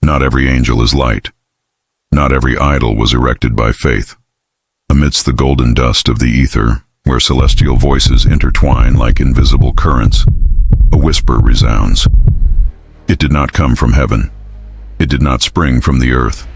Not every angel is light. Not every idol was erected by faith. Amidst the golden dust of the ether, where celestial voices intertwine like invisible currents, a whisper resounds. It did not come from heaven. It did not spring from the earth.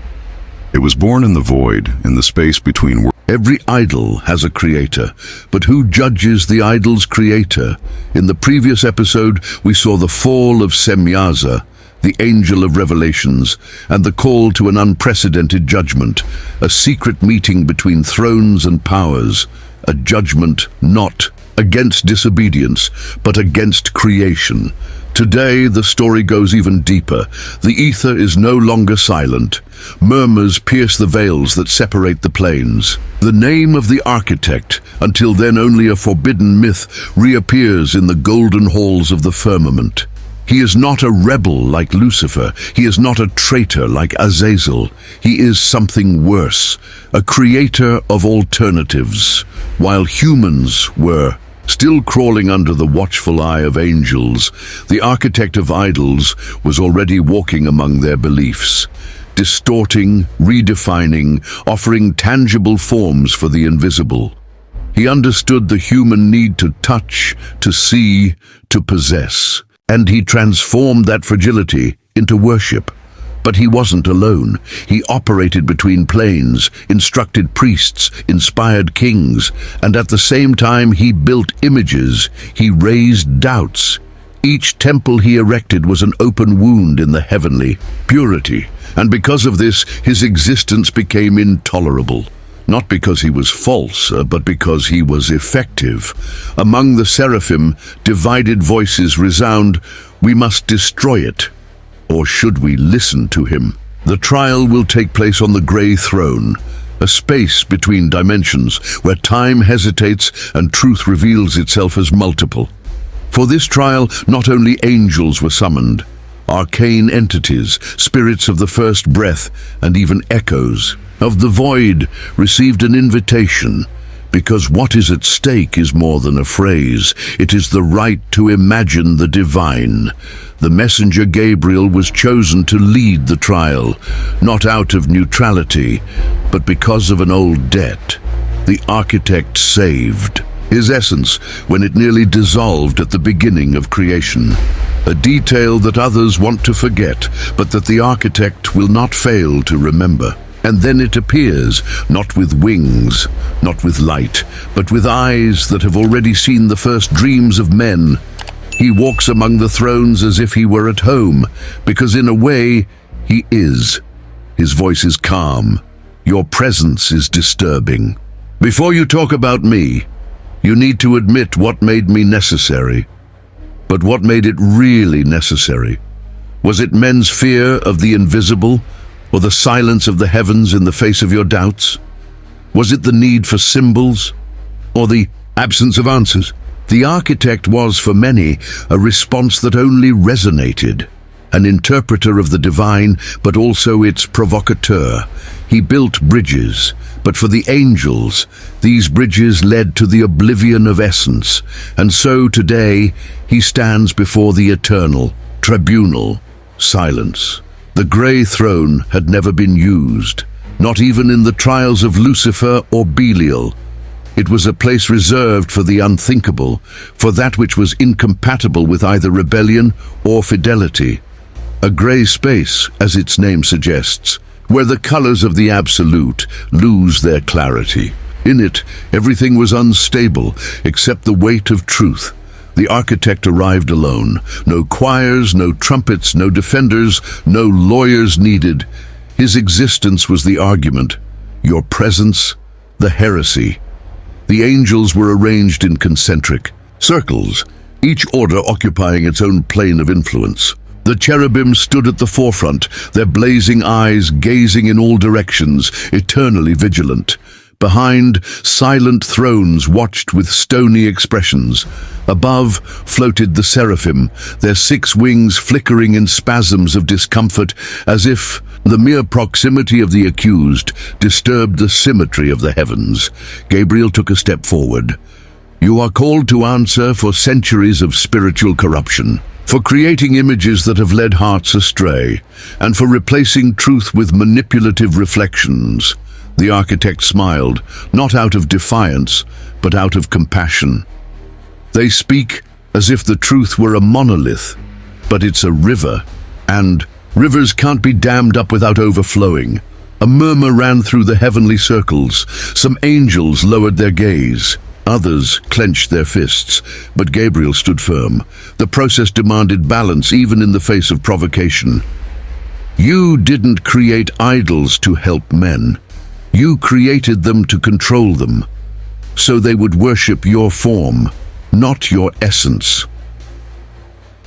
It was born in the void, in the space between worlds. Every idol has a creator, but who judges the idol's creator? In the previous episode, we saw the fall of Semyaza, the angel of revelations, and the call to an unprecedented judgment, a secret meeting between thrones and powers, a judgment not against disobedience, but against creation. Today, the story goes even deeper. The ether is no longer silent. Murmurs pierce the veils that separate the planes. The name of the architect, until then only a forbidden myth, reappears in the golden halls of the firmament. He is not a rebel like Lucifer. He is not a traitor like Azazel. He is something worse, a creator of alternatives. While humans were still crawling under the watchful eye of angels, the architect of idols was already walking among their beliefs, distorting, redefining, offering tangible forms for the invisible. He understood the human need to touch, to see, to possess, and he transformed that fragility into worship. But he wasn't alone. He operated between planes, instructed priests, inspired kings, and at the same time he built images, he raised doubts. Each temple he erected was an open wound in the heavenly purity, and because of this, his existence became intolerable. Not because he was false, but because he was effective. Among the seraphim, divided voices resound, "We must destroy it. Or should we listen to him?" The trial will take place on the grey throne, a space between dimensions where time hesitates and truth reveals itself as multiple. For this trial, not only angels were summoned, arcane entities, spirits of the first breath, and even echoes of the void received an invitation, because what is at stake is more than a phrase. It is the right to imagine the divine. The messenger Gabriel was chosen to lead the trial, not out of neutrality, but because of an old debt. The architect saved his essence when it nearly dissolved at the beginning of creation. A detail that others want to forget, but that the architect will not fail to remember. And then it appears, not with wings, not with light, but with eyes that have already seen the first dreams of men. He walks among the thrones as if he were at home, because in a way, he is. His voice is calm. Your presence is disturbing. Before you talk about me, you need to admit what made me necessary. But what made it really necessary? Was it men's fear of the invisible, or the silence of the heavens in the face of your doubts? Was it the need for symbols, or the absence of answers? The architect was, for many, a response that only resonated, an interpreter of the divine, but also its provocateur. He built bridges, but for the angels, these bridges led to the oblivion of essence, and so today he stands before the eternal tribunal, silence. The grey throne had never been used, not even in the trials of Lucifer or Belial. It was a place reserved for the unthinkable, for that which was incompatible with either rebellion or fidelity. A grey space, as its name suggests, where the colors of the absolute lose their clarity. In it, everything was unstable except the weight of truth. The architect arrived alone. No choirs, no trumpets, no defenders, no lawyers needed. His existence was the argument, your presence, the heresy. The angels were arranged in concentric circles, each order occupying its own plane of influence. The cherubim stood at the forefront, their blazing eyes gazing in all directions, eternally vigilant. Behind, silent thrones watched with stony expressions. Above floated the seraphim, their 6 wings flickering in spasms of discomfort, as if the mere proximity of the accused disturbed the symmetry of the heavens. Gabriel took a step forward. "You are called to answer for centuries of spiritual corruption. for creating images that have led hearts astray, and for replacing truth with manipulative reflections. The architect smiled, not out of defiance, but out of compassion. They speak as if the truth were a monolith, but it's a river, and rivers can't be dammed up without overflowing. A murmur ran through the heavenly circles. Some angels lowered their gaze. Others clenched their fists, but Gabriel stood firm. The process demanded balance even in the face of provocation. You didn't create idols to help men. You created them to control them, so they would worship your form, not your essence.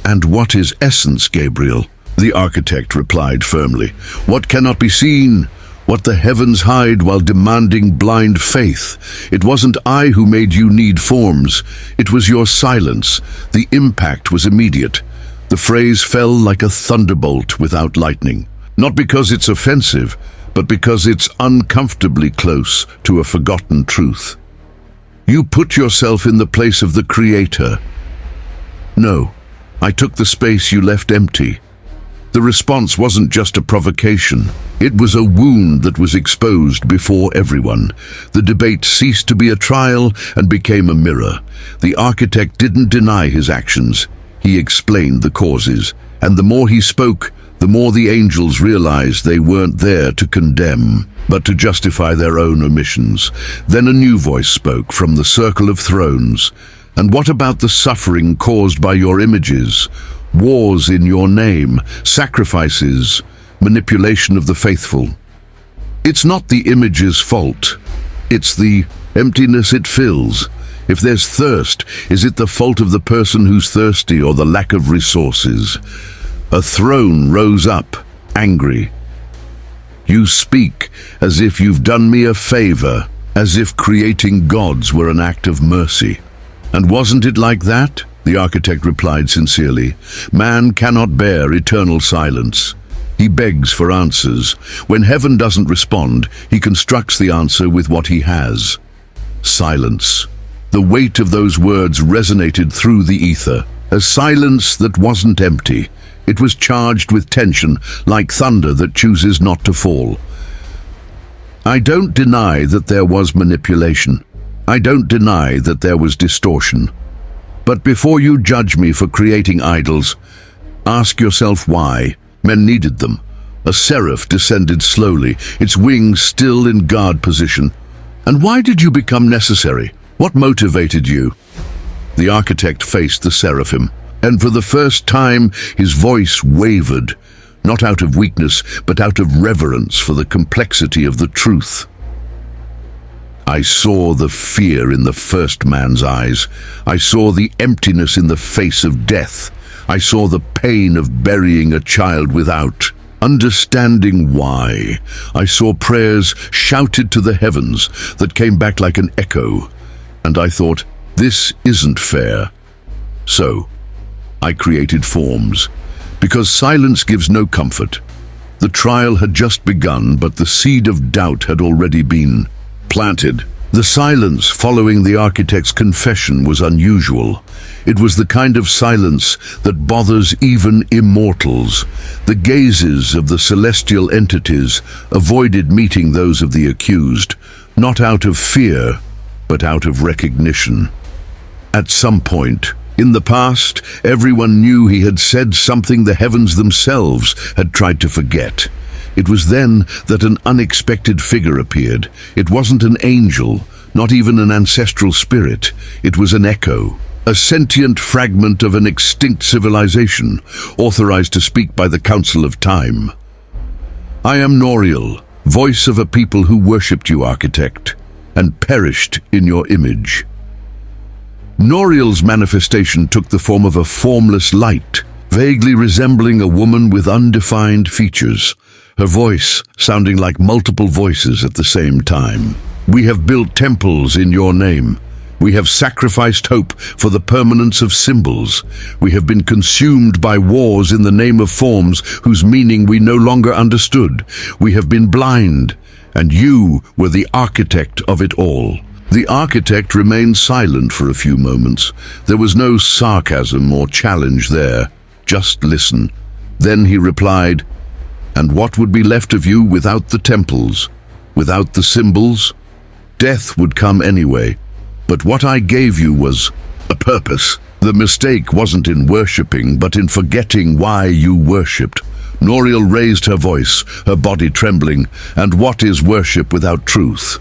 And what is essence, Gabriel? The architect replied firmly. What cannot be seen? What the heavens hide while demanding blind faith. It wasn't I who made you need forms. It was your silence. The impact was immediate. The phrase fell like a thunderbolt without lightning. Not because it's offensive, but because it's uncomfortably close to a forgotten truth. You put yourself in the place of the Creator. No, I took the space you left empty. The response wasn't just a provocation. It was a wound that was exposed before everyone. The debate ceased to be a trial and became a mirror. The architect didn't deny his actions. He explained the causes. And the more he spoke, the more the angels realized they weren't there to condemn, but to justify their own omissions. Then a new voice spoke from the circle of thrones. And what about the suffering caused by your images? Wars in your name, sacrifices, manipulation of the faithful. It's not the image's fault. It's the emptiness it fills. If there's thirst, is it the fault of the person who's thirsty or the lack of resources? A throne rose up, angry. You speak as if you've done me a favor, as if creating gods were an act of mercy. And wasn't it like that? The architect replied sincerely. Man cannot bear eternal silence. He begs for answers. When heaven doesn't respond, he constructs the answer with what he has. Silence. The weight of those words resonated through the ether. A silence that wasn't empty. It was charged with tension, like thunder that chooses not to fall. I don't deny that there was manipulation. I don't deny that there was distortion. But before you judge me for creating idols, ask yourself why. Men needed them. A seraph descended slowly, its wings still in guard position. And why did you become necessary? What motivated you? The architect faced the seraphim, and for the first time his voice wavered, not out of weakness, but out of reverence for the complexity of the truth. I saw the fear in the first man's eyes. I saw the emptiness in the face of death. I saw the pain of burying a child without understanding why. I saw prayers shouted to the heavens that came back like an echo. And I thought, this isn't fair. So, I created forms, because silence gives no comfort. The trial had just begun, but the seed of doubt had already been planted. The silence following the architect's confession was unusual. It was the kind of silence that bothers even immortals. The gazes of the celestial entities avoided meeting those of the accused, not out of fear, but out of recognition. At some point, in the past, everyone knew he had said something the heavens themselves had tried to forget. It was then that an unexpected figure appeared. It wasn't an angel, not even an ancestral spirit. It was an echo, a sentient fragment of an extinct civilization, authorized to speak by the Council of Time. I am Noriel, voice of a people who worshipped you, architect, and perished in your image. Noriel's manifestation took the form of a formless light, vaguely resembling a woman with undefined features, her voice sounding like multiple voices at the same time. We have built temples in your name. We have sacrificed hope for the permanence of symbols. We have been consumed by wars in the name of forms whose meaning we no longer understood. We have been blind, and you were the architect of it all. The architect remained silent for a few moments. There was no sarcasm or challenge there, Just listen." Then he replied, "And what would be left of you without the temples, without the symbols? Death would come anyway. But what I gave you was a purpose. The mistake wasn't in worshipping, but in forgetting why you worshipped." Noriel raised her voice, her body trembling. "And what is worship without truth?"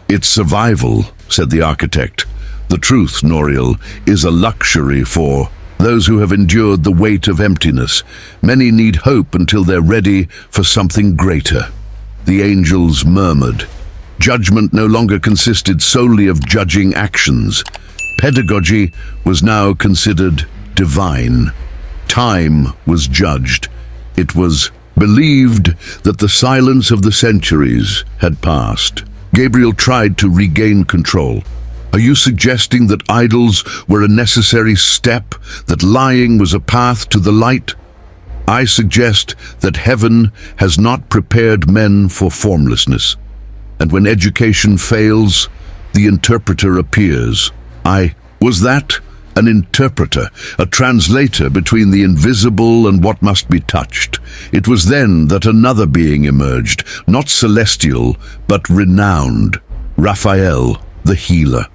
"It's survival," said the architect. "The truth, Noriel, is a luxury for those who have endured the weight of emptiness. Many need hope until they're ready for something greater." The angels murmured. Judgment no longer consisted solely of judging actions. Pedagogy was now considered divine. Time was judged. It was believed that the silence of the centuries had passed. Gabriel tried to regain control. "Are you suggesting that idols were a necessary step, that lying was a path to the light?" "I suggest that heaven has not prepared men for formlessness. And when education fails, the interpreter appears." Was that an interpreter, a translator between the invisible and what must be touched? It was then that another being emerged, not celestial, but renowned, Raphael, the healer.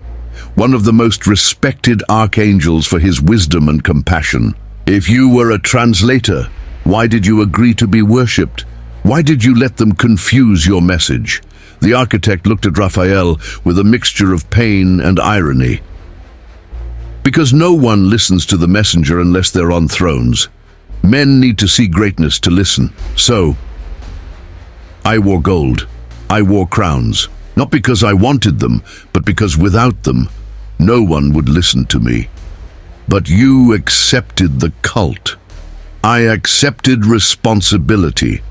One of the most respected archangels for his wisdom and compassion. "If you were a translator, why did you agree to be worshipped? Why did you let them confuse your message?" The architect looked at Raphael with a mixture of pain and irony. "Because no one listens to the messenger unless they're on thrones. Men need to see greatness to listen. So, I wore gold. I wore crowns. Not because I wanted them, but because without them, no one would listen to me. But you accepted the cult. I accepted responsibility."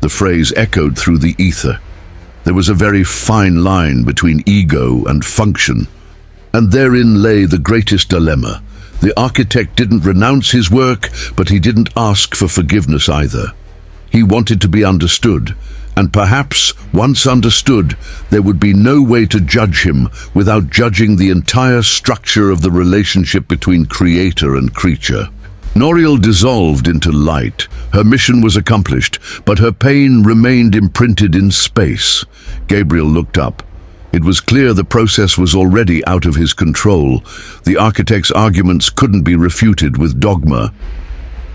The phrase echoed through the ether. There was a very fine line between ego and function. And therein lay the greatest dilemma. The architect didn't renounce his work, but he didn't ask for forgiveness either. He wanted to be understood, and perhaps, once understood, there would be no way to judge him without judging the entire structure of the relationship between creator and creature. Noriel dissolved into light. Her mission was accomplished, but her pain remained imprinted in space. Gabriel looked up. It was clear the process was already out of his control. The architect's arguments couldn't be refuted with dogma,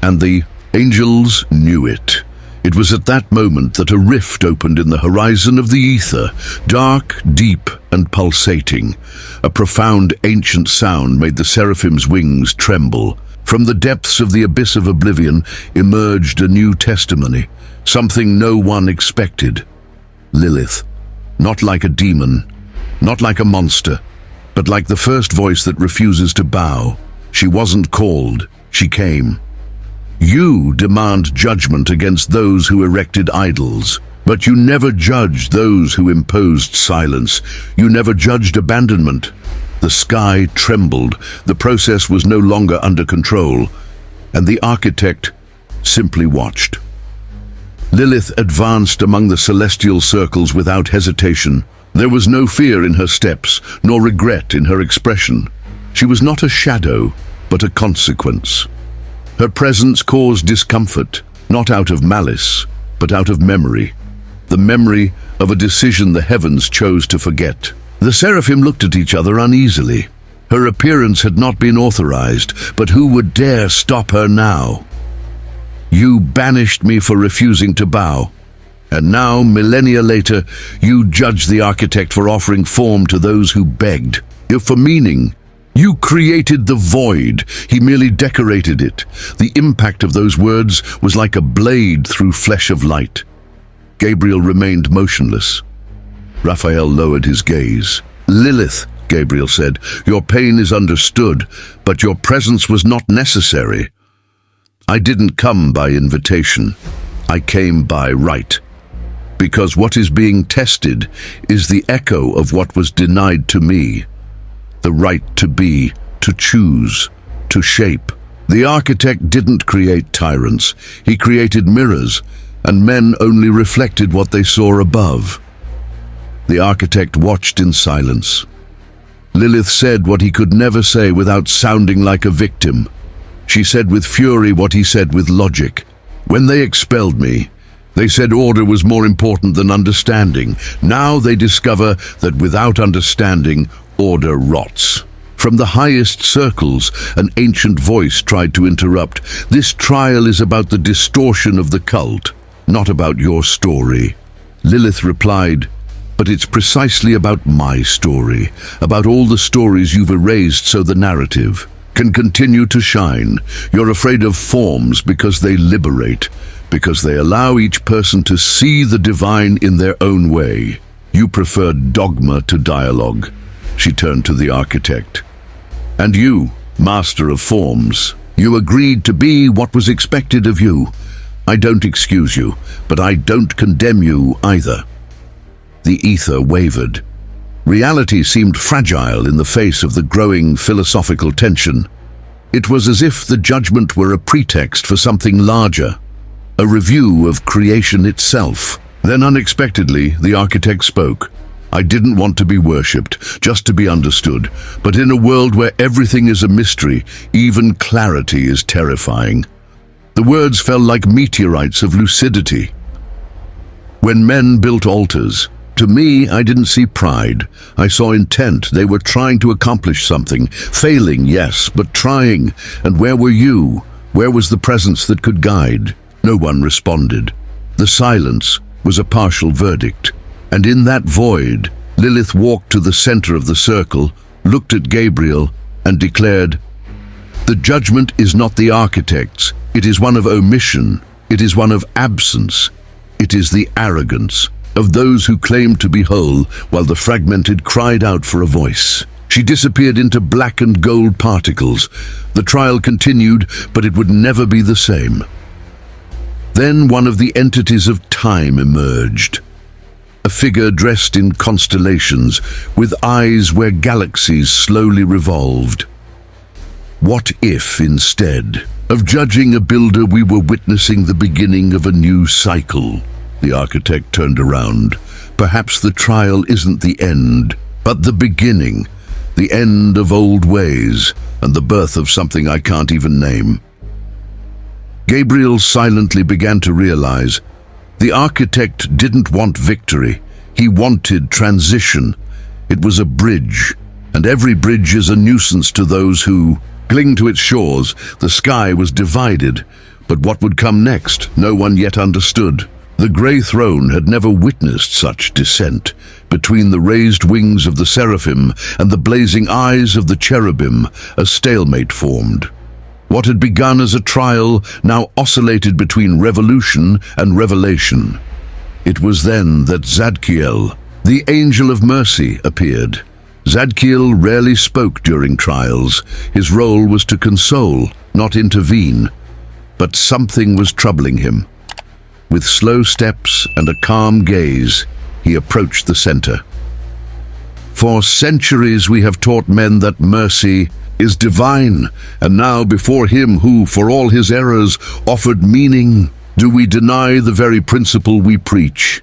and the angels knew it. It was at that moment that a rift opened in the horizon of the ether, dark, deep, and pulsating. A profound, ancient sound made the seraphim's wings tremble. From the depths of the abyss of oblivion emerged a new testimony, something no one expected. Lilith. Not like a demon, not like a monster, but like the first voice that refuses to bow. She wasn't called, she came. "You demand judgment against those who erected idols, but you never judged those who imposed silence. You never judged abandonment." The sky trembled. The process was no longer under control, and the architect simply watched. Lilith advanced among the celestial circles without hesitation. There was no fear in her steps, nor regret in her expression. She was not a shadow, but a consequence. Her presence caused discomfort, not out of malice, but out of memory. The memory of a decision the heavens chose to forget. The seraphim looked at each other uneasily. Her appearance had not been authorized, but who would dare stop her now? "You banished me for refusing to bow. And now, millennia later, you judge the architect for offering form to those who begged. For meaning, you created the void. He merely decorated it. The impact of those words was like a blade through flesh of light." Gabriel remained motionless. Raphael lowered his gaze. "Lilith," Gabriel said, "your pain is understood, but your presence was not necessary. I didn't come by invitation. I came by right. Because what is being tested is the echo of what was denied to me. The right to be, to choose, to shape. The architect didn't create tyrants. He created mirrors, and men only reflected what they saw above." The architect watched in silence. Lilith said what he could never say without sounding like a victim. She said with fury what he said with logic. When they expelled me, they said order was more important than understanding. Now they discover that without understanding, order rots. From the highest circles, an ancient voice tried to interrupt. This trial is about the distortion of the cult, not about your story. Lilith replied, but it's precisely about my story, about all the stories you've erased so the narrative can continue to shine. You're afraid of forms because they liberate, because they allow each person to see the divine in their own way. You prefer dogma to dialogue. She turned to the architect. And you, master of forms, you agreed to be what was expected of you. I don't excuse you, but I don't condemn you either. The ether wavered. Reality seemed fragile in the face of the growing philosophical tension. It was as if the judgment were a pretext for something larger, a review of creation itself. Then unexpectedly, the architect spoke. I didn't want to be worshipped, just to be understood. But in a world where everything is a mystery, even clarity is terrifying. The words fell like meteorites of lucidity. When men built altars, to me, I didn't see pride. I saw intent. They were trying to accomplish something. Failing, yes, but trying. And where were you? Where was the presence that could guide? No one responded. The silence was a partial verdict. And in that void, Lilith walked to the center of the circle, looked at Gabriel, and declared, the judgment is not the architect's. It is one of omission. It is one of absence. It is the arrogance of those who claimed to be whole, while the fragmented cried out for a voice. She disappeared into black and gold particles. The trial continued, but it would never be the same. Then one of the entities of time emerged. A figure dressed in constellations, with eyes where galaxies slowly revolved. What if, instead of judging a builder, we were witnessing the beginning of a new cycle? The architect turned around. Perhaps the trial isn't the end, but the beginning, the end of old ways, and the birth of something I can't even name. Gabriel silently began to realize the architect didn't want victory. He wanted transition. It was a bridge, and every bridge is a nuisance to those who cling to its shores. The sky was divided, but what would come next, no one yet understood. The grey throne had never witnessed such descent. Between the raised wings of the seraphim and the blazing eyes of the cherubim, a stalemate formed. What had begun as a trial now oscillated between revolution and revelation. It was then that Zadkiel, the angel of mercy, appeared. Zadkiel rarely spoke during trials. His role was to console, not intervene. But something was troubling him. With slow steps and a calm gaze, he approached the center. For centuries we have taught men that mercy is divine, and now before him who, for all his errors, offered meaning, do we deny the very principle we preach?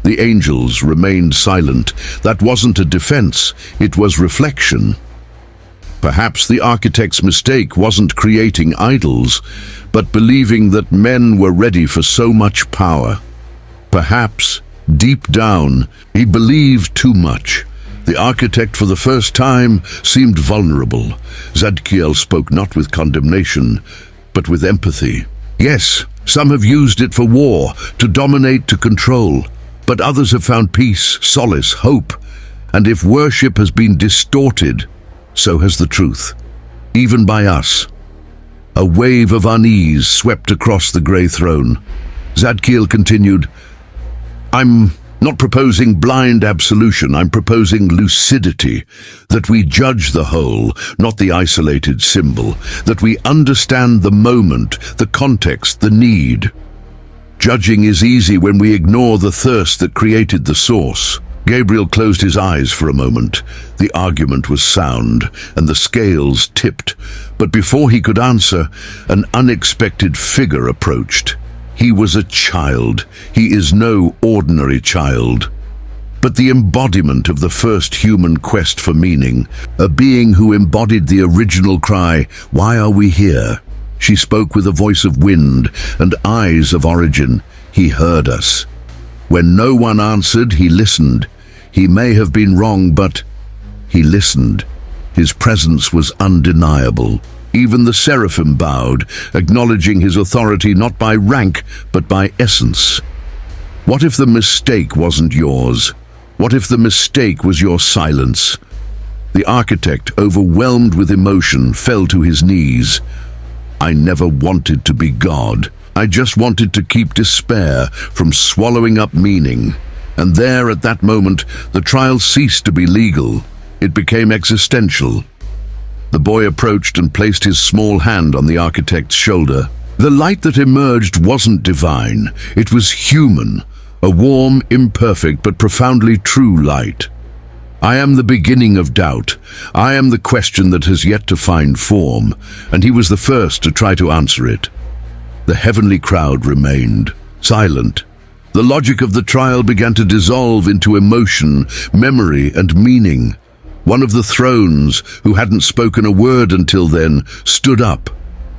The angels remained silent. That wasn't a defense, it was reflection. Perhaps the architect's mistake wasn't creating idols, but believing that men were ready for so much power. Perhaps, deep down, he believed too much. The architect for the first time seemed vulnerable. Zadkiel spoke not with condemnation, but with empathy. Yes, some have used it for war, to dominate, to control, but others have found peace, solace, hope. And if worship has been distorted, so has the truth, even by us. A wave of unease swept across the grey throne. Zadkiel continued, I'm not proposing blind absolution, I'm proposing lucidity, that we judge the whole, not the isolated symbol, that we understand the moment, the context, the need. Judging is easy when we ignore the thirst that created the source. Gabriel closed his eyes for a moment. The argument was sound, and the scales tipped. But before he could answer, an unexpected figure approached. He was a child. He is no ordinary child, but the embodiment of the first human quest for meaning, a being who embodied the original cry, "Why are we here?" She spoke with a voice of wind and eyes of origin. He heard us. When no one answered, he listened. He may have been wrong, but he listened. His presence was undeniable. Even the seraphim bowed, acknowledging his authority not by rank, but by essence. What if the mistake wasn't yours? What if the mistake was your silence? The architect, overwhelmed with emotion, fell to his knees. I never wanted to be God. I just wanted to keep despair from swallowing up meaning. And there, at that moment, the trial ceased to be legal. It became existential. The boy approached and placed his small hand on the architect's shoulder. The light that emerged wasn't divine. It was human, a warm, imperfect, but profoundly true light. I am the beginning of doubt. I am the question that has yet to find form, and he was the first to try to answer it. The heavenly crowd remained silent. The logic of the trial began to dissolve into emotion, memory, and meaning. One of the thrones, who hadn't spoken a word until then, stood up.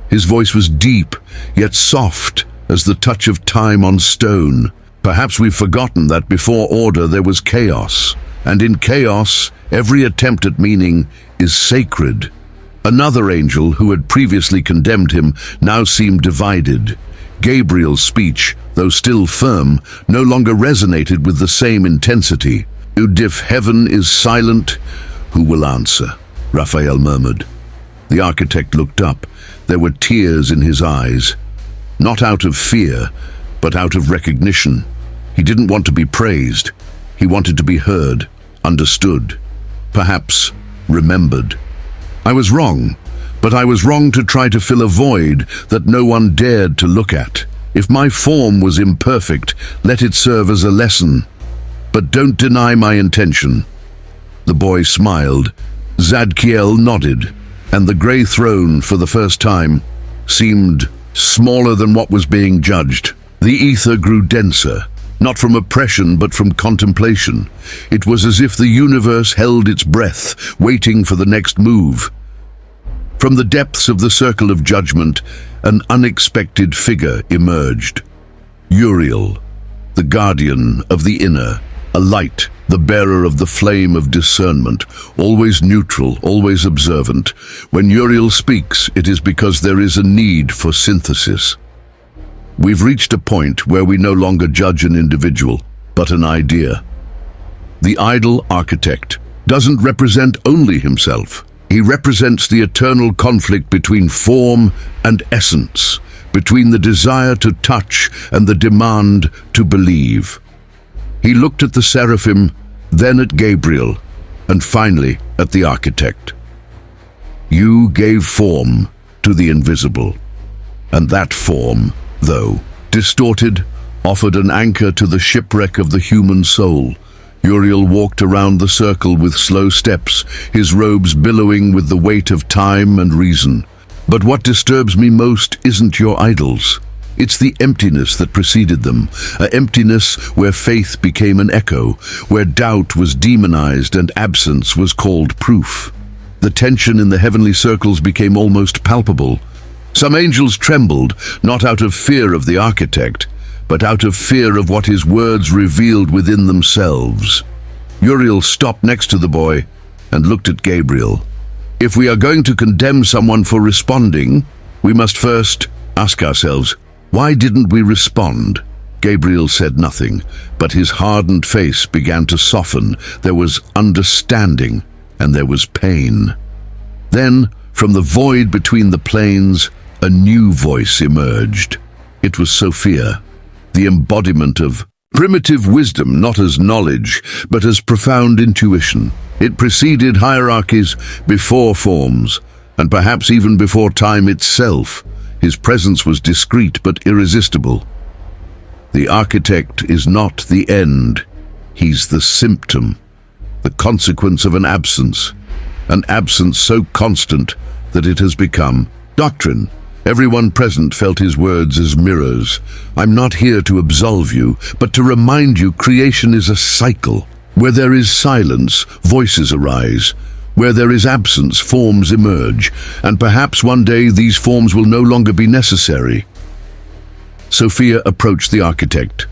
His voice was deep, yet soft as the touch of time on stone. Perhaps we've forgotten that before order there was chaos, and in chaos, every attempt at meaning is sacred. Another angel, who had previously condemned him, now seemed divided. Gabriel's speech, though still firm, no longer resonated with the same intensity. If heaven is silent, who will answer? Raphael murmured. The architect looked up. There were tears in his eyes. Not out of fear, but out of recognition. He didn't want to be praised. He wanted to be heard, understood, perhaps remembered. I was wrong, but I was wrong to try to fill a void that no one dared to look at. If my form was imperfect, let it serve as a lesson. But don't deny my intention. The boy smiled. Zadkiel nodded, and the grey throne, for the first time, seemed smaller than what was being judged. The ether grew denser, not from oppression but from contemplation. It was as if the universe held its breath, waiting for the next move. From the depths of the circle of judgment, an unexpected figure emerged. Uriel, the guardian of the inner, a light, the bearer of the flame of discernment, always neutral, always observant. When Uriel speaks, it is because there is a need for synthesis. We've reached a point where we no longer judge an individual, but an idea. The idol architect doesn't represent only himself. He represents the eternal conflict between form and essence, between the desire to touch and the demand to believe. He looked at the seraphim, then at Gabriel, and finally at the architect. You gave form to the invisible, and that form, though distorted, offered an anchor to the shipwreck of the human soul. Uriel walked around the circle with slow steps, his robes billowing with the weight of time and reason. But what disturbs me most isn't your idols. It's the emptiness that preceded them, an emptiness where faith became an echo, where doubt was demonized and absence was called proof. The tension in the heavenly circles became almost palpable. Some angels trembled, not out of fear of the architect, but out of fear of what his words revealed within themselves. Uriel stopped next to the boy and looked at Gabriel. If we are going to condemn someone for responding, we must first ask ourselves, why didn't we respond? Gabriel said nothing, but his hardened face began to soften. There was understanding, and there was pain. Then, from the void between the planes, a new voice emerged. It was Sophia, the embodiment of primitive wisdom, not as knowledge, but as profound intuition. It preceded hierarchies, before forms, and perhaps even before time itself. His presence was discreet but irresistible. The architect is not the end. He's the symptom, the consequence of an absence so constant that it has become doctrine. Everyone present felt his words as mirrors. I'm not here to absolve you, but to remind you creation is a cycle. Where there is silence, voices arise. Where there is absence, forms emerge, and perhaps one day these forms will no longer be necessary. Sophia approached the architect.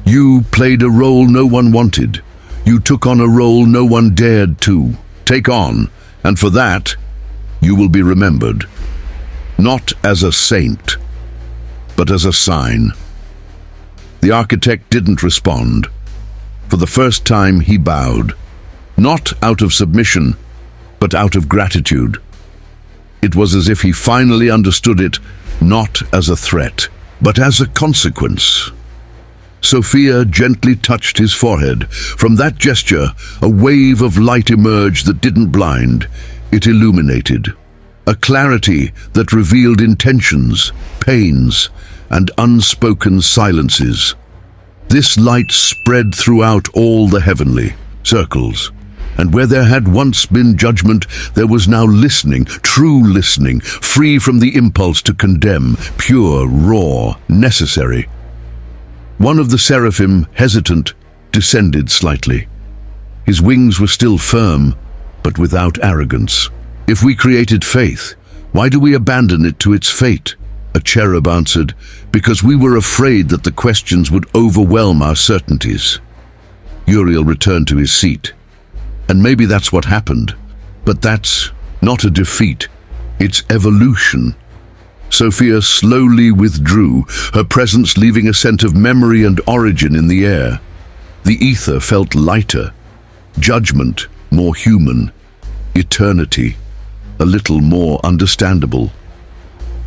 You played a role no one wanted. You took on a role no one dared to take on, and for that, you will be remembered. Not as a saint, but as a sign. The architect didn't respond. For the first time, he bowed. Not out of submission, but out of gratitude. It was as if he finally understood it, not as a threat, but as a consequence. Sophia gently touched his forehead. From that gesture, a wave of light emerged that didn't blind. It illuminated. A clarity that revealed intentions, pains, and unspoken silences. This light spread throughout all the heavenly circles. And where there had once been judgment, there was now listening, true listening, free from the impulse to condemn, pure, raw, necessary. One of the seraphim, hesitant, descended slightly. His wings were still firm, but without arrogance. If we created faith, why do we abandon it to its fate? A cherub answered, because we were afraid that the questions would overwhelm our certainties. Uriel returned to his seat. And maybe that's what happened. But that's not a defeat. It's evolution. Sophia slowly withdrew, her presence leaving a scent of memory and origin in the air. The ether felt lighter. Judgment more human. Eternity a little more understandable.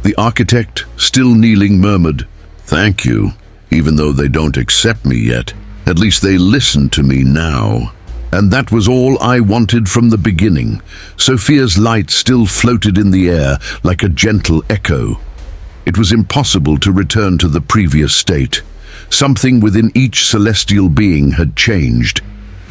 The architect, still kneeling, murmured, "Thank you, even though they don't accept me yet. At least they listen to me now." And that was all I wanted from the beginning. Sophia's light still floated in the air like a gentle echo. It was impossible to return to the previous state. Something within each celestial being had changed.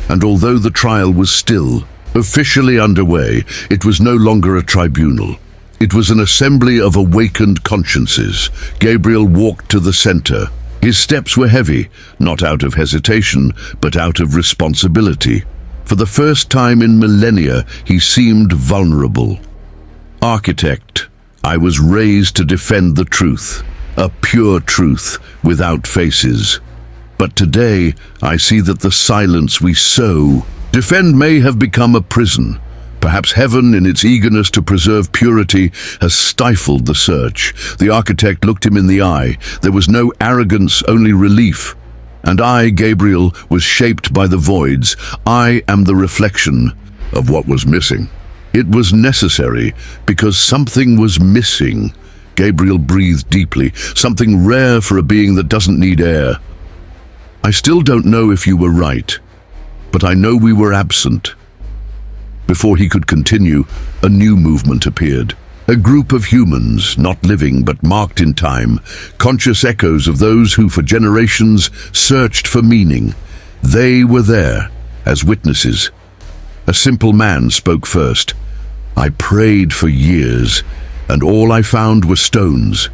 And although the trial was still officially underway, it was no longer a tribunal. It was an assembly of awakened consciences. Gabriel walked to the center. His steps were heavy, not out of hesitation, but out of responsibility. For the first time in millennia, he seemed vulnerable. Architect, I was raised to defend the truth, a pure truth without faces. But today, I see that the silence we so defend may have become a prison. Perhaps heaven, in its eagerness to preserve purity, has stifled the search. The architect looked him in the eye. There was no arrogance, only relief. And I, Gabriel, was shaped by the voids. I am the reflection of what was missing. It was necessary because something was missing. Gabriel breathed deeply, something rare for a being that doesn't need air. I still don't know if you were right, but I know we were absent. Before he could continue, a new movement appeared. A group of humans, not living but marked in time, conscious echoes of those who for generations searched for meaning. They were there as witnesses. A simple man spoke first. I prayed for years, and all I found were stones.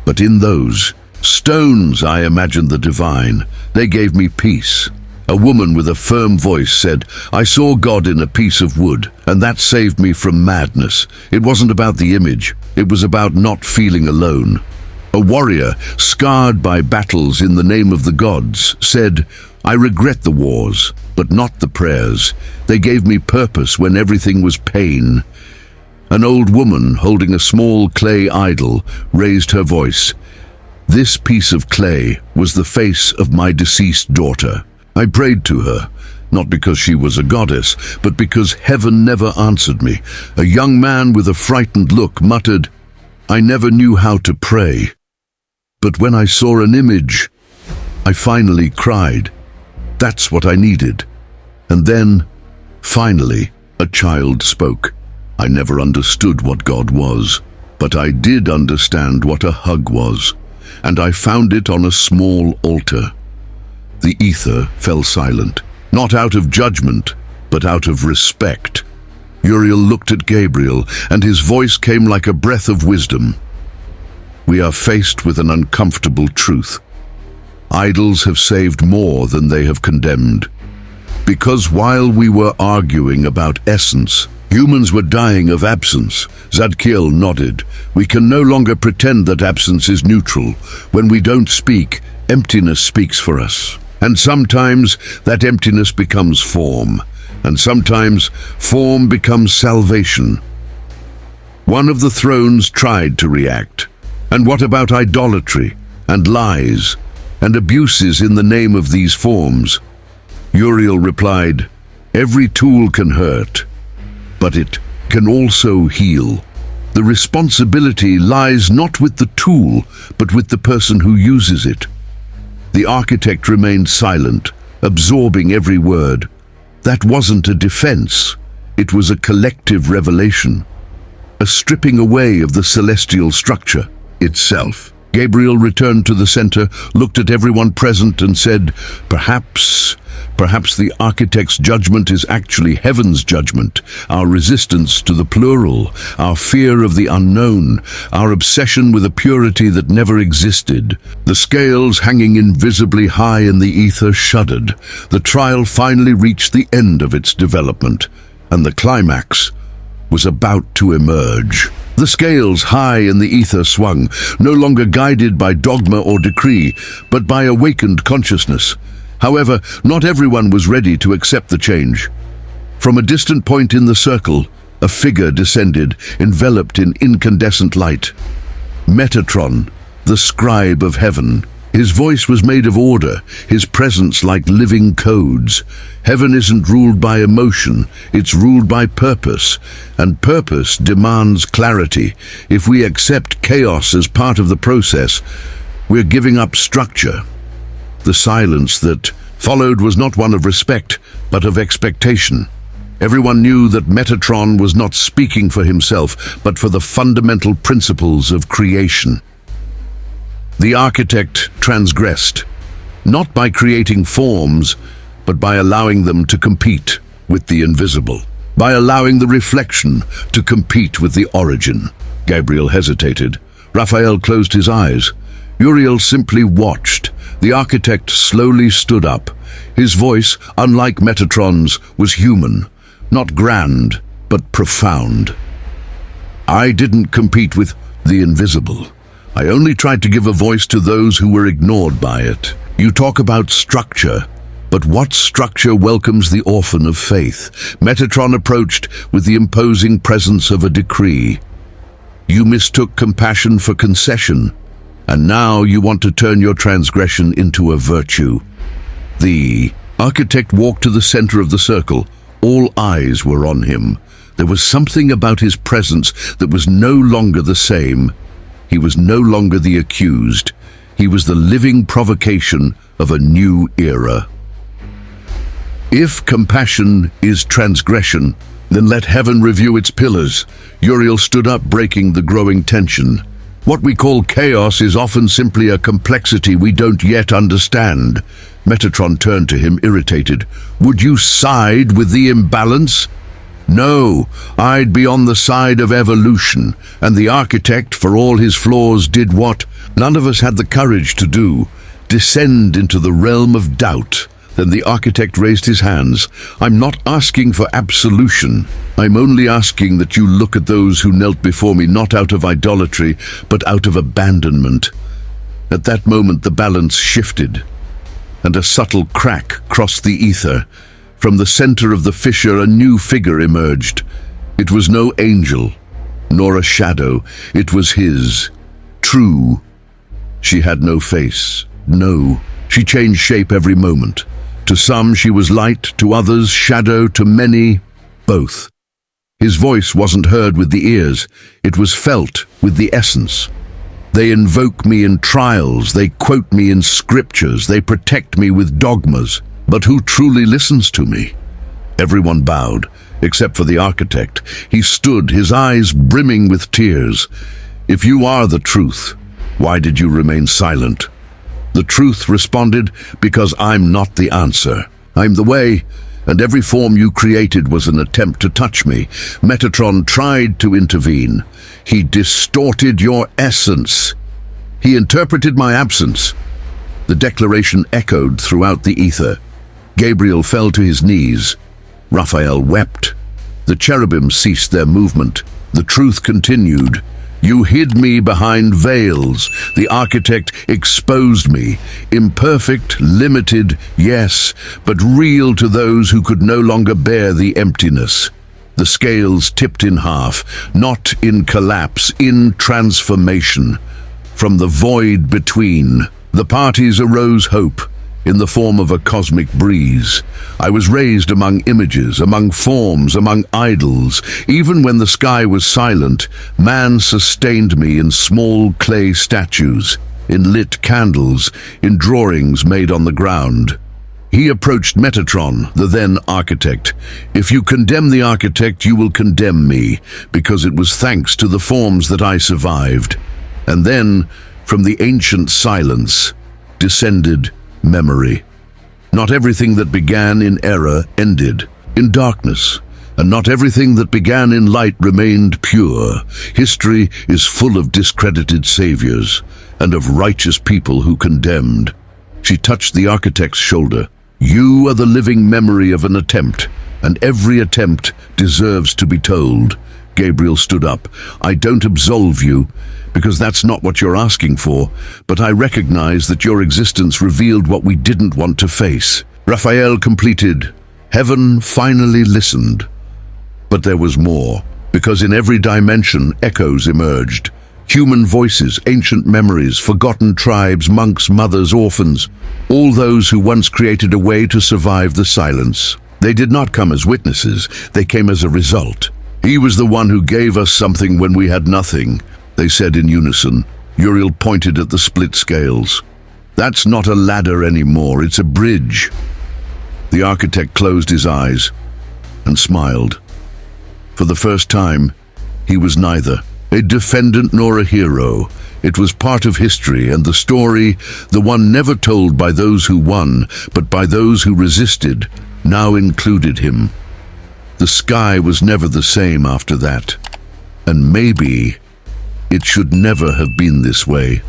But in those stones I imagined the divine. They gave me peace. A woman with a firm voice said, I saw God in a piece of wood, and that saved me from madness. It wasn't about the image. It was about not feeling alone. A warrior, scarred by battles in the name of the gods, said, I regret the wars, but not the prayers. They gave me purpose when everything was pain. An old woman, holding a small clay idol, raised her voice. This piece of clay was the face of my deceased daughter. I prayed to her, not because she was a goddess, but because heaven never answered me. A young man with a frightened look muttered, I never knew how to pray. But when I saw an image, I finally cried. That's what I needed. And then, finally, a child spoke. I never understood what God was, but I did understand what a hug was, and I found it on a small altar. The ether fell silent, not out of judgment, but out of respect. Uriel looked at Gabriel, and his voice came like a breath of wisdom. We are faced with an uncomfortable truth. Idols have saved more than they have condemned. Because while we were arguing about essence, Humans were dying of absence. Zadkiel nodded. We can no longer pretend that absence is neutral. When we don't speak, emptiness speaks for us. And sometimes that emptiness becomes form. And sometimes form becomes salvation. One of the thrones tried to react. And what about idolatry and lies and abuses in the name of these forms? Uriel replied, "Every tool can hurt, but it can also heal. The responsibility lies not with the tool, but with the person who uses it." The architect remained silent, absorbing every word. That wasn't a defense. It was a collective revelation, a stripping away of the celestial structure itself. Gabriel returned to the center, looked at everyone present and said, Perhaps the architect's judgment is actually heaven's judgment, our resistance to the plural, our fear of the unknown, our obsession with a purity that never existed." The scales hanging invisibly high in the ether shuddered. The trial finally reached the end of its development, and the climax was about to emerge. The scales high in the ether swung, no longer guided by dogma or decree, but by awakened consciousness. However, not everyone was ready to accept the change. From a distant point in the circle, a figure descended, enveloped in incandescent light. Metatron, the scribe of heaven. His voice was made of order, his presence like living codes. Heaven isn't ruled by emotion, it's ruled by purpose, and purpose demands clarity. If we accept chaos as part of the process, we're giving up structure. The silence that followed was not one of respect, but of expectation. Everyone knew that Metatron was not speaking for himself, but for the fundamental principles of creation. The architect transgressed, not by creating forms, but by allowing them to compete with the invisible, by allowing the reflection to compete with the origin. Gabriel hesitated. Raphael closed his eyes. Uriel simply watched. The architect slowly stood up. His voice, unlike Metatron's, was human, not grand, but profound. "I didn't compete with the invisible. I only tried to give a voice to those who were ignored by it. You talk about structure, but what structure welcomes the orphan of faith?" Metatron approached with the imposing presence of a decree. "You mistook compassion for concession, and now you want to turn your transgression into a virtue." The architect walked to the center of the circle. All eyes were on him. There was something about his presence that was no longer the same. He was no longer the accused. He was the living provocation of a new era. If compassion is transgression, then let heaven review its pillars. Uriel stood up, breaking the growing tension. What we call chaos is often simply a complexity we don't yet understand. Metatron turned to him, irritated. "Would you side with the imbalance?" "No, I'd be on the side of evolution." And the architect, for all his flaws, did what none of us had the courage to do: descend into the realm of doubt. Then the architect raised his hands. "I'm not asking for absolution. I'm only asking that you look at those who knelt before me not out of idolatry, but out of abandonment." At that moment the balance shifted, and a subtle crack crossed the ether. From the center of the fissure a new figure emerged. It was no angel, nor a shadow. It was his. True. She had no face. No. She changed shape every moment. To some she was light, to others shadow, to many both. His voice wasn't heard with the ears. It was felt with the essence. "They invoke me in trials, they quote me in scriptures, they protect me with dogmas. But who truly listens to me?" Everyone bowed, except for the architect. He stood, his eyes brimming with tears. "If you are the truth, why did you remain silent?" The truth responded, "Because I'm not the answer. I'm the way, and every form you created was an attempt to touch me." Metatron tried to intervene. "He distorted your essence. He interpreted my absence." The declaration echoed throughout the ether. Gabriel fell to his knees. Raphael wept. The cherubim ceased their movement. The truth continued. You hid me behind veils. The architect exposed me. Imperfect, limited, yes, but real to those who could no longer bear the emptiness. The scales tipped in half, not in collapse, in transformation. From the void between, the parties arose hope, in the form of a cosmic breeze. I was raised among images, among forms, among idols. Even when the sky was silent, man sustained me in small clay statues, in lit candles, in drawings made on the ground. He approached Metatron, the then architect. If you condemn the architect, you will condemn me, because it was thanks to the forms that I survived. And then, from the ancient silence, descended memory. Not everything that began in error ended in darkness, and not everything that began in light remained pure. History is full of discredited saviors, and of righteous people who condemned. She touched the architect's shoulder. You are the living memory of an attempt, and every attempt deserves to be told. Gabriel stood up. I don't absolve you, because that's not what you're asking for, but I recognize that your existence revealed what we didn't want to face. Raphael completed. Heaven finally listened. But there was more, because in every dimension echoes emerged. Human voices, ancient memories, forgotten tribes, monks, mothers, orphans, all those who once created a way to survive the silence. They did not come as witnesses, they came as a result. He was the one who gave us something when we had nothing, they said in unison. Uriel pointed at the split scales. That's not a ladder anymore, it's a bridge. The architect closed his eyes and smiled. For the first time, he was neither a defendant nor a hero. It was part of history, and the story, the one never told by those who won, but by those who resisted, now included him. The sky was never the same after that, and maybe it should never have been this way.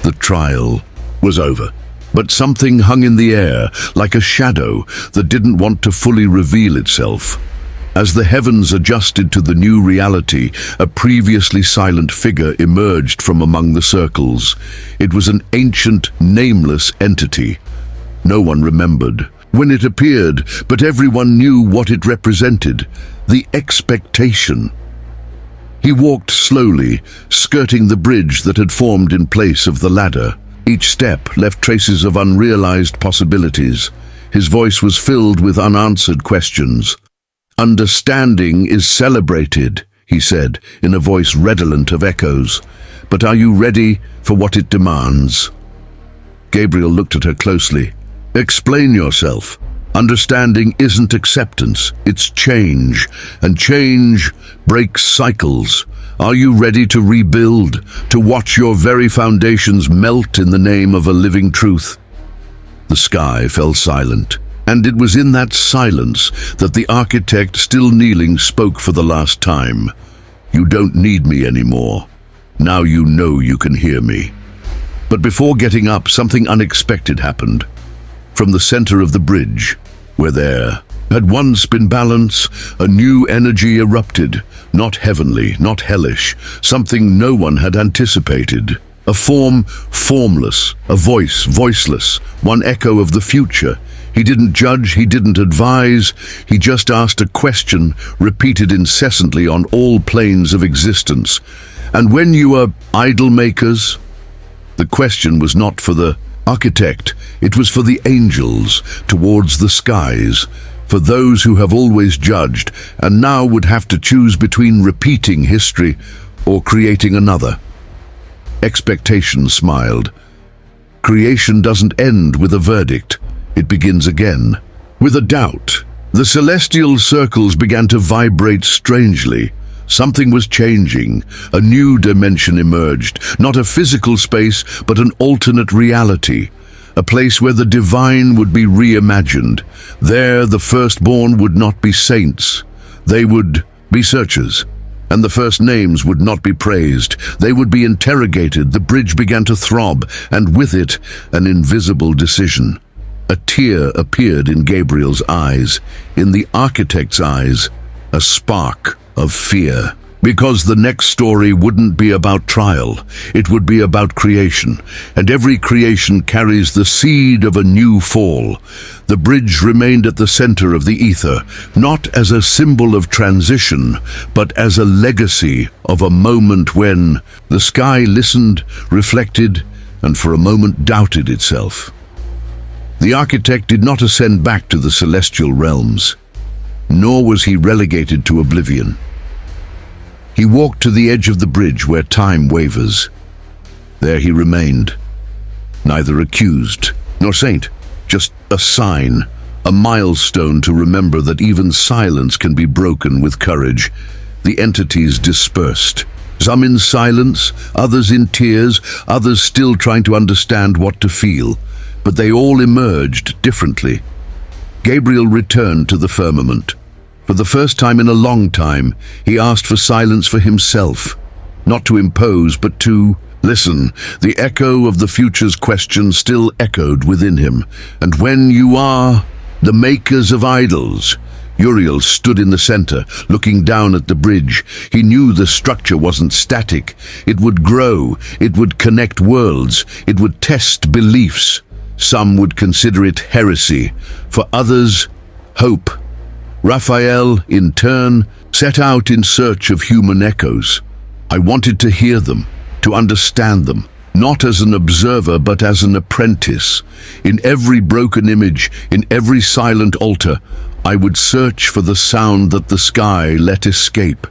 The trial was over, but something hung in the air, like a shadow that didn't want to fully reveal itself. As the heavens adjusted to the new reality, a previously silent figure emerged from among the circles. It was an ancient, nameless entity. No one remembered when it appeared, but everyone knew what it represented: the expectation. He walked slowly, skirting the bridge that had formed in place of the ladder. Each step left traces of unrealized possibilities. His voice was filled with unanswered questions. Understanding is celebrated, he said, in a voice redolent of echoes. But are you ready for what it demands? Gabriel looked at her closely. Explain yourself. Understanding isn't acceptance, it's change, and change breaks cycles. Are you ready to rebuild, to watch your very foundations melt in the name of a living truth? The sky fell silent. And it was in that silence that the architect, still kneeling, spoke for the last time. You don't need me anymore. Now you know you can hear me. But before getting up, something unexpected happened. From the center of the bridge, where there had once been balance, a new energy erupted. Not heavenly, not hellish, something no one had anticipated. A form formless, a voice voiceless, one echo of the future. He didn't judge, he didn't advise, he just asked a question repeated incessantly on all planes of existence. And when you are idol makers? The question was not for the architect, it was for the angels, towards the skies, for those who have always judged and now would have to choose between repeating history or creating another. Expectation smiled. Creation doesn't end with a verdict. It begins again, with a doubt. The celestial circles began to vibrate strangely. Something was changing. A new dimension emerged, not a physical space, but an alternate reality. A place where the divine would be reimagined. There, the firstborn would not be saints. They would be searchers. And the first names would not be praised. They would be interrogated. The bridge began to throb, and with it, an invisible decision. A tear appeared in Gabriel's eyes, in the architect's eyes. a spark of fear. Because the next story wouldn't be about trial, it would be about creation, and every creation carries the seed of a new fall. The bridge remained at the center of the ether, not as a symbol of transition, but as a legacy of a moment when the sky listened, reflected, and for a moment doubted itself. The architect did not ascend back to the celestial realms, nor was he relegated to oblivion. He walked to the edge of the bridge where time wavers. There he remained, neither accused nor saint, just a sign, a milestone to remember that even silence can be broken with courage. The entities dispersed, some in silence, others in tears, others still trying to understand what to feel, but they all emerged differently. Gabriel returned to the firmament. For the first time in a long time, he asked for silence for himself, not to impose, but to listen. The echo of the future's question still echoed within him. And when you are the makers of idols, Uriel stood in the center, looking down at the bridge. He knew the structure wasn't static. It would grow, it would connect worlds, it would test beliefs. Some would consider it heresy, for others, hope. Raphael, in turn, set out in search of human echoes. I wanted to hear them, to understand them, not as an observer but as an apprentice. In every broken image, in every silent altar, I would search for the sound that the sky let escape.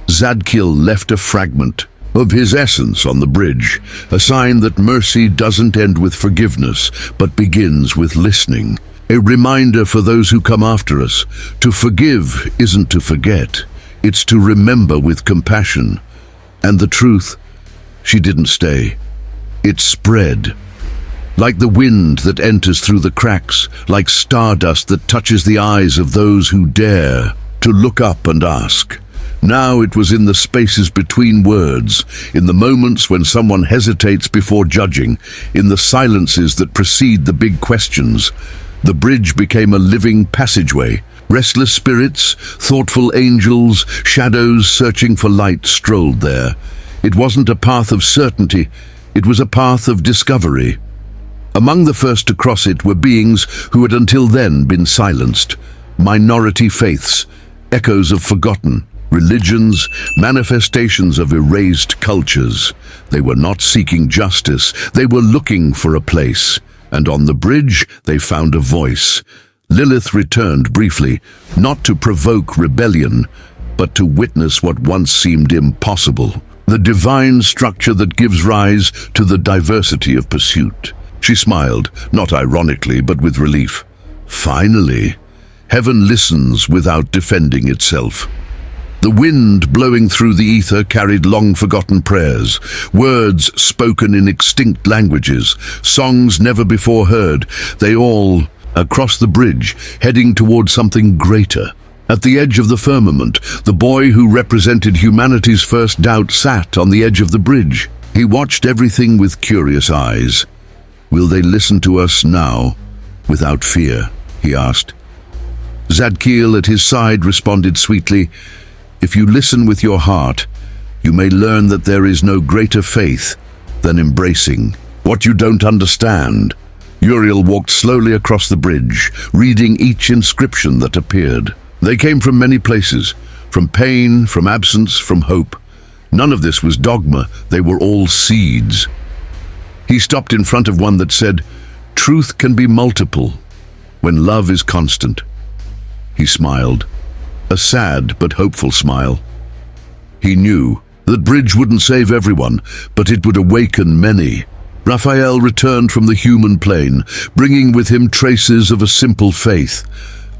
Zadkiel left a fragment of his essence on the bridge, a sign that mercy doesn't end with forgiveness, but begins with listening. A reminder for those who come after us. To forgive isn't to forget. It's to remember with compassion. And the truth, she didn't stay. It spread. Like the wind that enters through the cracks, like stardust that touches the eyes of those who dare to look up and ask. Now it was in the spaces between words, in the moments when someone hesitates before judging, in the silences that precede the big questions. The bridge became a living passageway. Restless spirits, thoughtful angels, shadows searching for light strolled there. It wasn't a path of certainty, it was a path of discovery. Among the first to cross it were beings who had until then been silenced. Minority faiths, echoes of forgotten religions, manifestations of erased cultures. They were not seeking justice, they were looking for a place. And on the bridge they found a voice. Lilith returned briefly, not to provoke rebellion, but to witness what once seemed impossible. The divine structure that gives rise to the diversity of pursuit. She smiled, not ironically, but with relief. Finally, heaven listens without defending itself. The wind blowing through the ether carried long-forgotten prayers, words spoken in extinct languages, songs never before heard. They all, across the bridge, heading toward something greater. At the edge of the firmament, the boy who represented humanity's first doubt sat on the edge of the bridge. He watched everything with curious eyes. Will they listen to us now, without fear? He asked. Zadkiel at his side responded sweetly, if you listen with your heart, you may learn that there is no greater faith than embracing what you don't understand. Uriel walked slowly across the bridge, reading each inscription that appeared. They came from many places, from pain, from absence, from hope. None of this was dogma, they were all seeds. He stopped in front of one that said, truth can be multiple when love is constant. He smiled, a sad but hopeful smile. He knew that bridge wouldn't save everyone, but it would awaken many. Raphael returned from the human plane, bringing with him traces of a simple faith,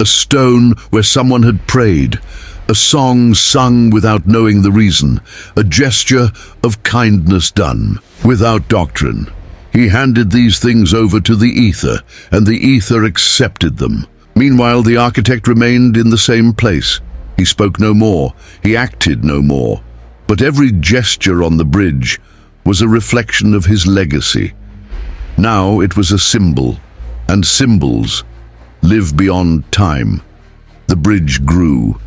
a stone where someone had prayed, a song sung without knowing the reason, a gesture of kindness done without doctrine. He handed these things over to the ether, and the ether accepted them. Meanwhile, the architect remained in the same place. He spoke no more, he acted no more, but every gesture on the bridge was a reflection of his legacy. Now it was a symbol, and symbols live beyond time. The bridge grew.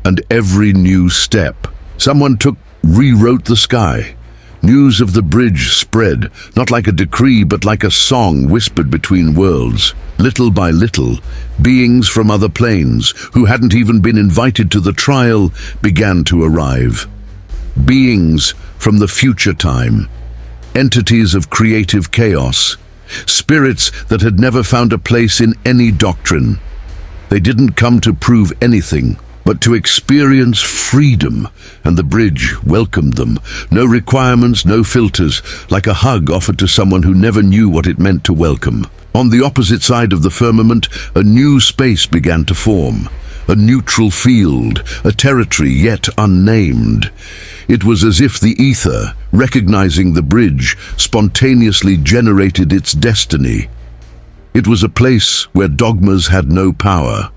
And every new step someone took rewrote the sky. News of the bridge spread, not like a decree but like a song whispered between worlds. Little by little, beings from other planes, who hadn't even been invited to the trial, began to arrive. Beings from the future time, entities of creative chaos, spirits that had never found a place in any doctrine. They didn't come to prove anything, but to experience freedom, and the bridge welcomed them. No requirements, no filters, like a hug offered to someone who never knew what it meant to welcome. On the opposite side of the firmament, a new space began to form. A neutral field, a territory yet unnamed. It was as if the ether, recognizing the bridge, spontaneously generated its destiny. It was a place where dogmas had no power,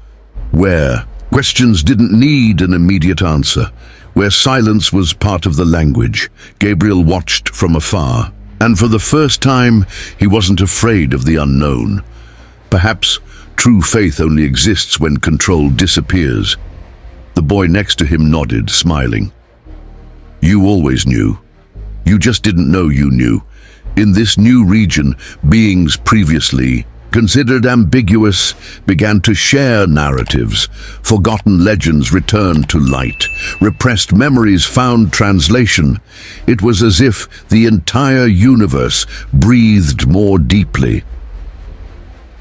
where questions didn't need an immediate answer, where silence was part of the language. Gabriel watched from afar, and for the first time, he wasn't afraid of the unknown. Perhaps true faith only exists when control disappears. The boy next to him nodded, smiling. You always knew. You just didn't know you knew. In this new region, beings previously considered ambiguous began to share narratives. Forgotten legends returned to light. Repressed memories found translation. It was as if the entire universe breathed more deeply.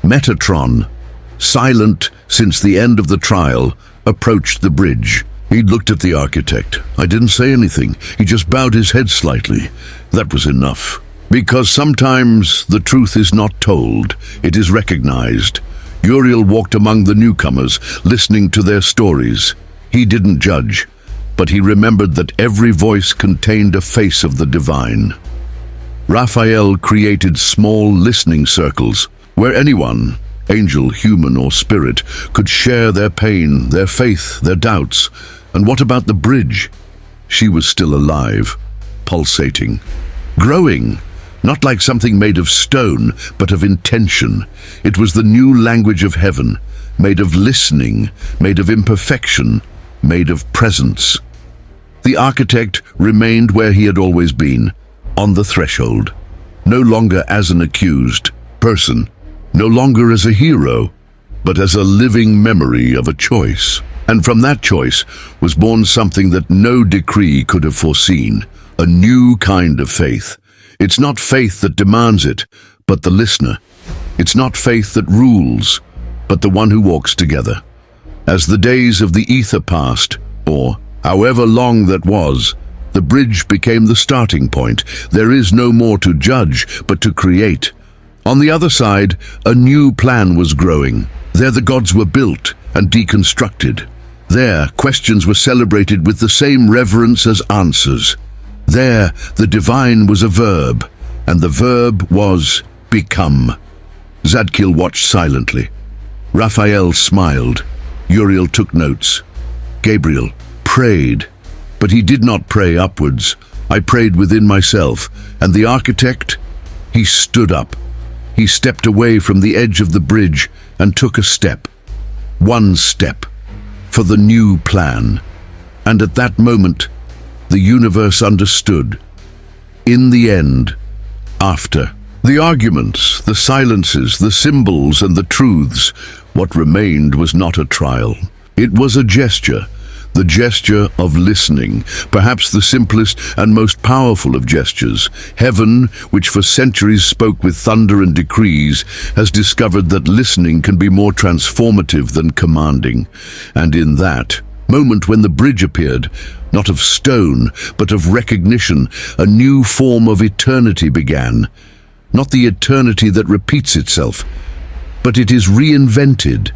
Metatron, silent since the end of the trial, approached the bridge. He looked at the architect. I didn't say anything. He just bowed his head slightly. That was enough. Because sometimes the truth is not told, it is recognized. Uriel walked among the newcomers, listening to their stories. He didn't judge, but he remembered that every voice contained a face of the divine. Raphael created small listening circles, where anyone, angel, human, or spirit, could share their pain, their faith, their doubts. And what about the bridge? She was still alive, pulsating, growing. Not like something made of stone, but of intention. It was the new language of heaven, made of listening, made of imperfection, made of presence. The architect remained where he had always been, on the threshold, no longer as an accused person, no longer as a hero, but as a living memory of a choice. And from that choice was born something that no decree could have foreseen, a new kind of faith. It's not faith that demands it, but the listener. It's not faith that rules, but the one who walks together. As the days of the ether passed, or however long that was, the bridge became the starting point. There is no more to judge, but to create. On the other side, a new plan was growing. There the gods were built and deconstructed. There, questions were celebrated with the same reverence as answers. There, the divine was a verb, and the verb was become. Zadkiel watched silently. Raphael smiled. Uriel took notes. Gabriel prayed, but he did not pray upwards. I prayed within myself, and the architect, he stood up. He stepped away from the edge of the bridge and took a step. One step, for the new plan. And at that moment, the universe understood. In the end, after the arguments, the silences, the symbols, and the truths, what remained was not a trial. It was a gesture, the gesture of listening, perhaps the simplest and most powerful of gestures. Heaven, which for centuries spoke with thunder and decrees, has discovered that listening can be more transformative than commanding. And in that moment when the bridge appeared, not of stone, but of recognition, a new form of eternity began. Not the eternity that repeats itself, but it is reinvented.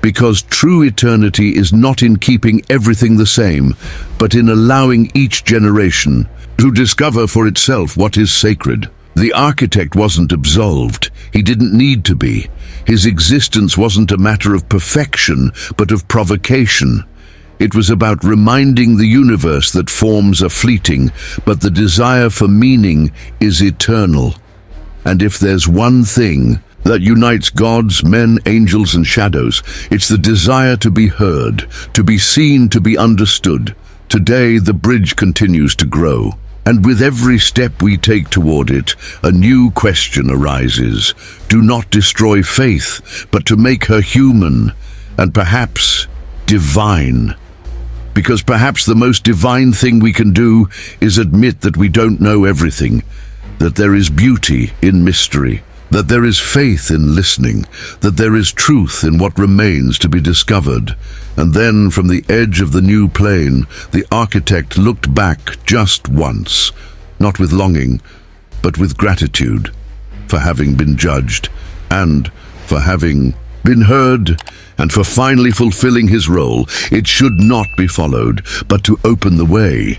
Because true eternity is not in keeping everything the same, but in allowing each generation to discover for itself what is sacred. The architect wasn't absolved. He didn't need to be. His existence wasn't a matter of perfection, but of provocation. It was about reminding the universe that forms are fleeting, but the desire for meaning is eternal. And if there's one thing that unites gods, men, angels, and shadows. It's the desire to be heard, to be seen, to be understood. Today, the bridge continues to grow. And with every step we take toward it, a new question arises. Do not destroy faith, but to make her human, and perhaps divine. Because perhaps the most divine thing we can do is admit that we don't know everything, that there is beauty in mystery, that there is faith in listening, that there is truth in what remains to be discovered. And then, from the edge of the new plane, the architect looked back just once, not with longing, but with gratitude, for having been judged, and for having been heard, and for finally fulfilling his role. It should not be followed, but to open the way.